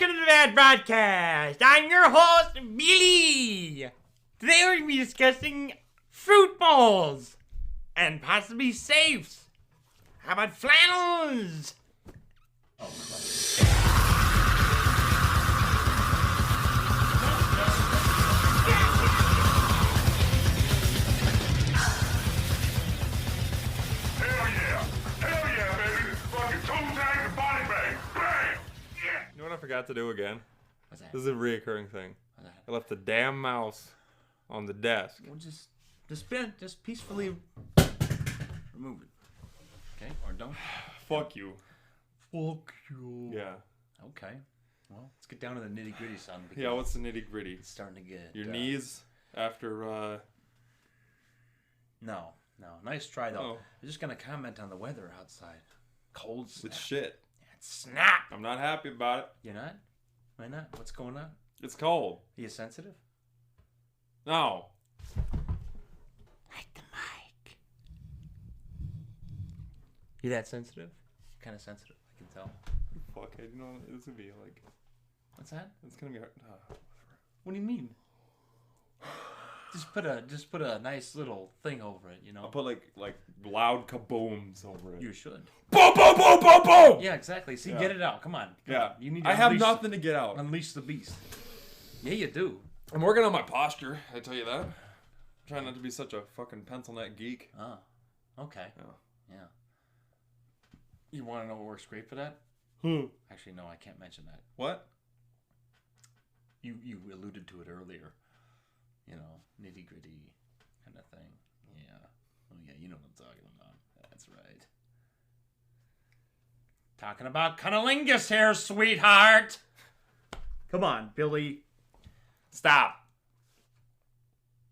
Welcome to the Bad Broadcast. I'm your host, Billy. Today we're going to be discussing fruit bowls and possibly safes. How about flannels? Oh, Christ. Hell yeah, baby! Fucking toe tags and body bag. Bam! Yeah! You know what I forgot to do again? What's that? This is a reoccurring thing. What's that? I left the damn mouse on the desk. Well, just peacefully remove it. Okay, or don't. Fuck you. Fuck you. Yeah. Okay. Well, let's get down to the nitty gritty, son. Because Yeah, what's the nitty gritty? it's starting to get Your knees after, No. Nice try though. Oh. I'm just gonna comment on the weather outside. Cold snap. it's shit. Snap. I'm not happy about it. You're not? Why not? What's going on? It's cold. Are you sensitive? No. Like the mic. You that sensitive? Kind of sensitive, I can tell. Fuck it. You know, it's gonna be like, What's that? it's gonna be hard. What do you mean? Just put a nice little thing over it, you know. I'll put like loud kabooms over it. You should. Boom, boom, boom, boom, boom! Yeah, exactly. See, Yeah. get it out. Come on. Yeah. You need to I have unleash- nothing to get out. Unleash the beast. Yeah, you do. I'm working on my posture, I tell you that. I'm trying not to be such a fucking pencil neck geek. Oh, okay. Yeah. Yeah. You want to know what works great for that? Who? Actually, no, I can't mention that. What? You alluded to it earlier. You know, nitty gritty kind of thing. Yeah. Oh yeah, you know what I'm talking about. That's right. Talking about cunnilingus here, sweetheart. Come on, Billy. Stop.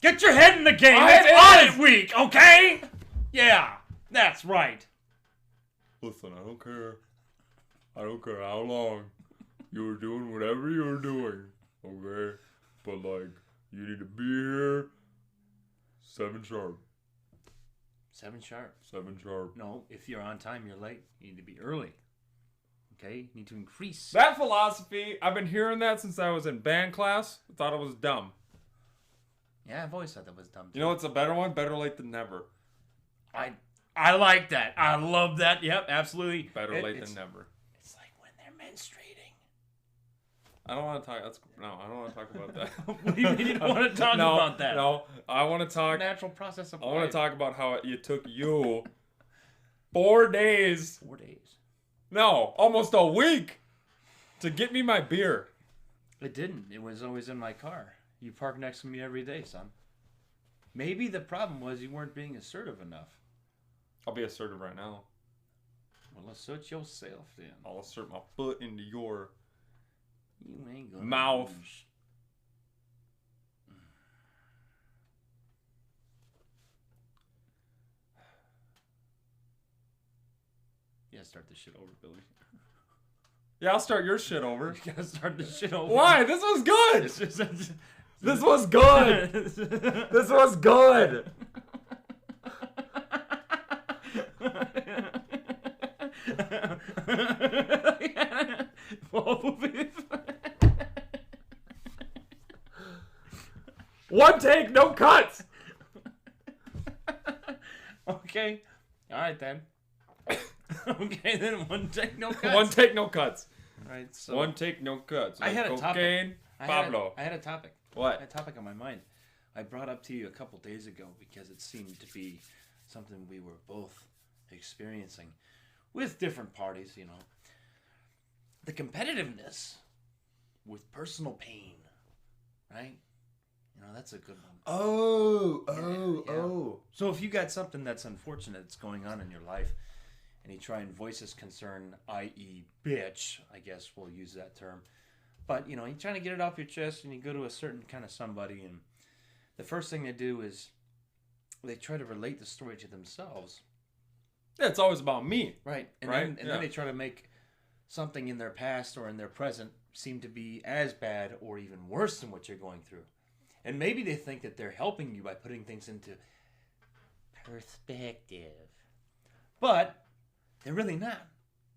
Get your head in the game. It It's audit week, okay? Yeah, that's right. Listen, I don't care. I don't care how long you were doing whatever you were doing, okay? But, like, you need to be here 7 sharp. 7 sharp. 7 sharp. No, if you're on time, you're late. You need to be early. Okay? You need to increase. That philosophy, I've been hearing that since I was in band class. I thought it was dumb. Yeah, I've always thought that was dumb. Too. You know what's a better one? Better late than never. I like that. I love that. Yep, absolutely. Better late it's- than never. It's like when they're menstruating. I don't want to talk. I don't want to talk about that. What do you mean you don't want to talk No, about that? No, I want to talk. Natural process of I life. want to talk about how it took you 4 days. 4 days. No, almost a week to get me my beer. It didn't. It was always in my car. You park next to me every day, son. Maybe the problem was you weren't being assertive enough. I'll be assertive right now. Well, assert yourself then. I'll assert my foot into your You ain't gonna mouth. lose. Yeah, start this shit over, Billy. Yeah, I'll start your shit over. You gotta start this shit over. Why? This was good. It's just- This was good. This was good. One take, no cuts. Okay. All right then. Okay then. One take, no cuts. One take, no cuts. All right. So One take, no cuts. I had a topic. Cocaine, Pablo. I had a topic. I What? had a topic on my mind. I brought up to you a couple days ago because it seemed to be something we were both experiencing with different parties, you know. The competitiveness with personal pain, right? You know, that's a good one. Oh, So if you got something that's unfortunate that's going on in your life and you try and voice this concern, i.e. bitch, I guess we'll use that term. But, you know, you're trying to get it off your chest and you go to a certain kind of somebody and the first thing they do is they try to relate the story to themselves. Yeah, it's always about me. Right. And, Right, then, yeah. then they try to make something in their past or in their present seem to be as bad or even worse than what you're going through. And maybe they think that they're helping you by putting things into perspective. But they're really not.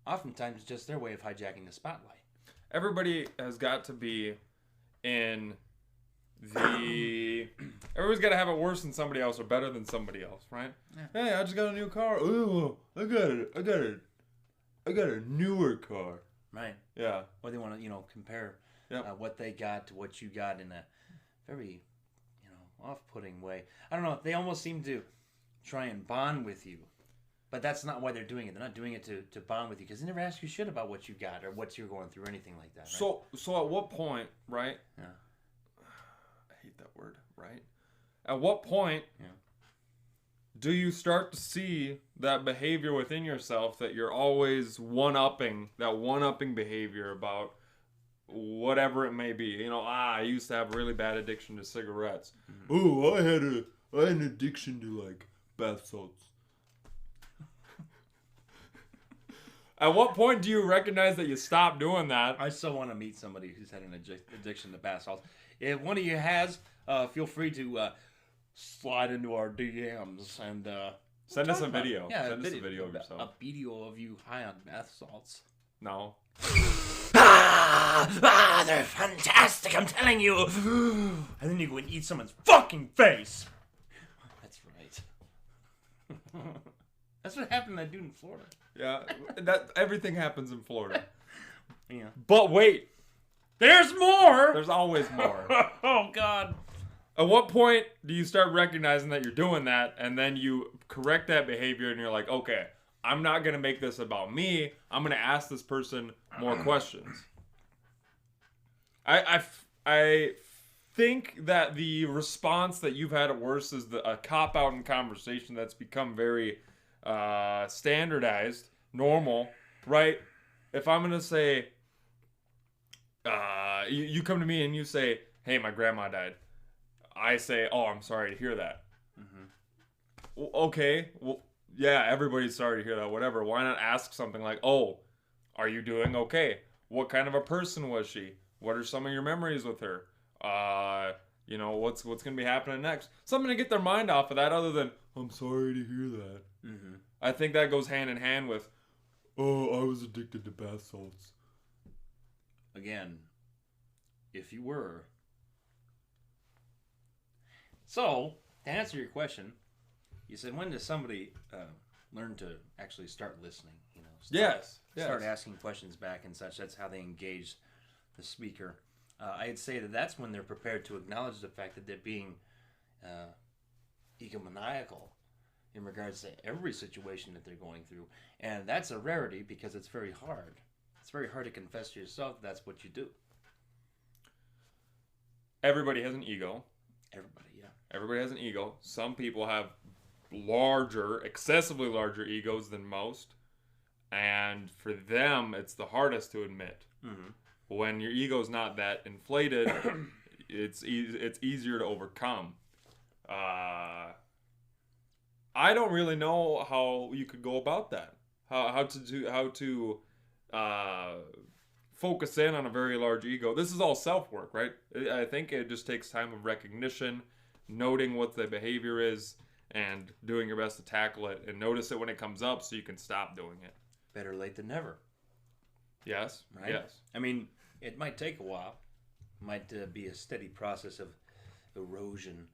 Oftentimes it's just their way of hijacking the spotlight. everybody has got to be in the... Everybody's got to have it worse than somebody else or better than somebody else, right? Yeah. Hey, I just got a new car. Oh, I got a newer car. Right. Yeah. Or they want to, compare Yep. what they got to what you got in a very, off-putting way. I don't know. They almost seem to try and bond with you. But that's not why they're doing it. They're not doing it to bond with you because they never ask you shit about what you got or what you're going through or anything like that. Right? So at what point, right? Yeah. I hate that word, right? At what point do you start to see that behavior within yourself that you're always one-upping behavior about whatever it may be? I used to have a really bad addiction to cigarettes. Oh, I had an addiction to like bath salts. At what point do you recognize that you stop doing that? I still want to meet somebody who's had an addiction to bath salts. If one of you has, feel free to slide into our DMs and Send us a talk about it. video. Yeah, Send us a video of A yourself. video of you high on bath salts. No. They're fantastic, I'm telling you. And then you go and eat someone's fucking face. That's right. That's what happened to that dude in Florida. Yeah, that everything happens in Florida. Yeah. But wait, There's more. there's always more. Oh, God. At what point do you start recognizing that you're doing that, and then you correct that behavior, and you're like, okay, I'm not gonna make this about me. I'm gonna ask this person more questions. I think that the response that you've had at worst is a cop out in conversation that's become very standardized, normal, right? If I'm gonna say, you come to me and you say, hey, my grandma died. I say, oh, I'm sorry to hear that. Well, okay, well, yeah, everybody's sorry to hear that, whatever. Why not ask something like, oh, are you doing okay? What kind of a person was she? What are some of your memories with her? What's going to be happening next? Something to get their mind off of that other than, I'm sorry to hear that. Mm-hmm. I think that goes hand in hand with, oh, I was addicted to bath salts. Again, if you were. So, to answer your question, you said, when does somebody learn to actually start listening? Start asking questions back and such. That's how they engage the speaker. I'd say that's when they're prepared to acknowledge the fact that they're being egomaniacal in regards to every situation that they're going through. And that's a rarity because it's very hard. It's very hard to confess to yourself that's what you do. Everybody has an ego. Everybody, yeah. Everybody has an ego. Some people have excessively larger egos than most. And for them, it's the hardest to admit. Mm-hmm. When your ego's not that inflated, it's easier to overcome. I don't really know how you could go about that. How to focus in on a very large ego. This is all self-work, right? I think it just takes time of recognition, noting what the behavior is, and doing your best to tackle it, and notice it when it comes up so you can stop doing it. Better late than never. Yes. Right? Yes. I mean, it might take a while. Might be a steady process of erosion.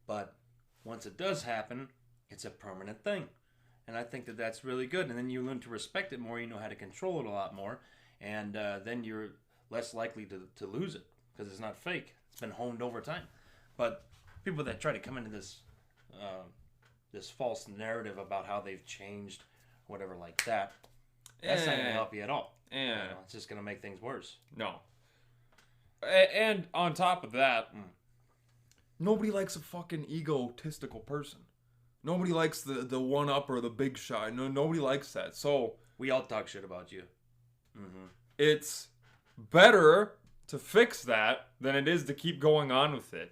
But once it does happen, it's a permanent thing. And I think that's really good. And then you learn to respect it more. You know how to control it a lot more. And then you're less likely to lose it because it's not fake. It's been honed over time. But people that try to come into this false narrative about how they've changed, whatever like that, that's not going to help you at all. It's just going to make things worse. No. And on top of that, nobody likes a fucking egotistical person. Nobody likes the one-up or the big shot. No, nobody likes that. So We all talk shit about you. Mm-hmm. it's better to fix that than it is to keep going on with it.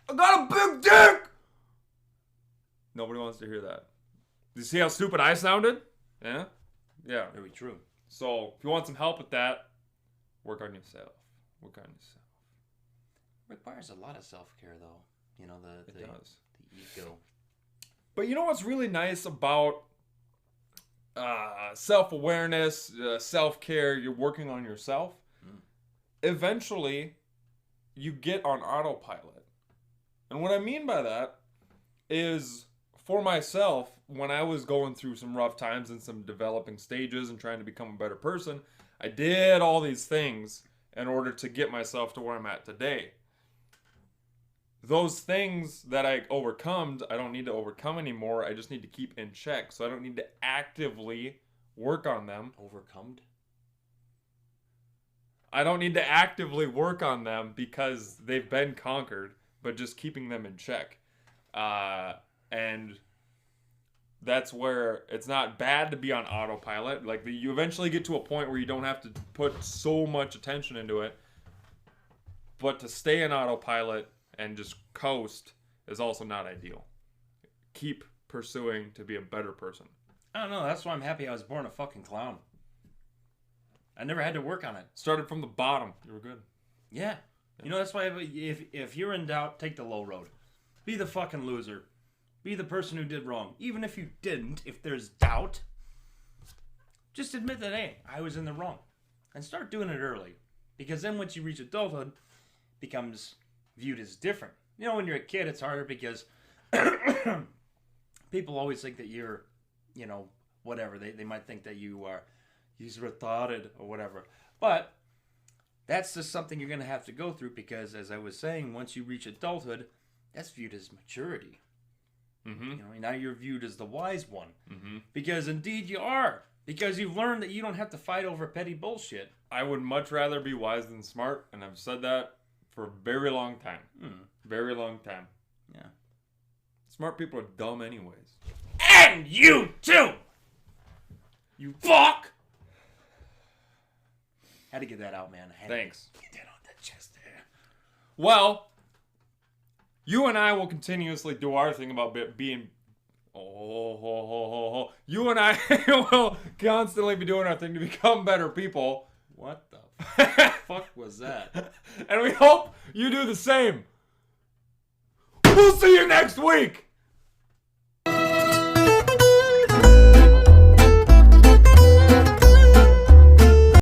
I got a big dick! Nobody wants to hear that. You see how stupid I sounded? Yeah? Yeah. Very true. So, if you want some help with that, work on yourself. Work on yourself. Requires a lot of self-care, though. You know, It does. the ego. But you know what's really nice about self-awareness, self-care, you're working on yourself? eventually you get on autopilot. And what I mean by that is, for myself, when I was going through some rough times and some developing stages and trying to become a better person, I did all these things in order to get myself to where I'm at today. Those things that I overcome, I don't need to overcome anymore. I just need to keep in check. So I don't need to actively work on them. Overcomed? I don't need to actively work on them because they've been conquered, but just keeping them in check. And that's where it's not bad to be on autopilot. Like, you eventually get to a point where you don't have to put so much attention into it. But to stay in autopilot and just coast is also not ideal. Keep pursuing to be a better person. I don't know. That's why I'm happy I was born a fucking clown. I never had to work on it. Started from the bottom. You were good. Yeah. You know, that's why if you're in doubt, take the low road. Be the fucking loser. Be the person who did wrong. Even if you didn't, if there's doubt, just admit that, hey, I was in the wrong. And start doing it early. Because then once you reach adulthood, it becomes viewed as different. You know, when you're a kid, it's harder because people always think that you're, you know, whatever. They might think that he's retarded or whatever. But that's just something you're going to have to go through because, as I was saying, once you reach adulthood, that's viewed as maturity. Mm-hmm. You know, now you're viewed as the wise one. Mm-hmm. Because indeed you are. Because you've learned that you don't have to fight over petty bullshit. I would much rather be wise than smart, and I've said that for a very long time. Very long time. Yeah. Smart people are dumb anyways. And you too! You fuck! Had to get that out, man. Thanks. Get that on the chest there. Well, you and I will continuously do our thing about being... You and I will constantly be doing our thing to become better people. What the fuck was that? And we hope you do the same. We'll see you next week!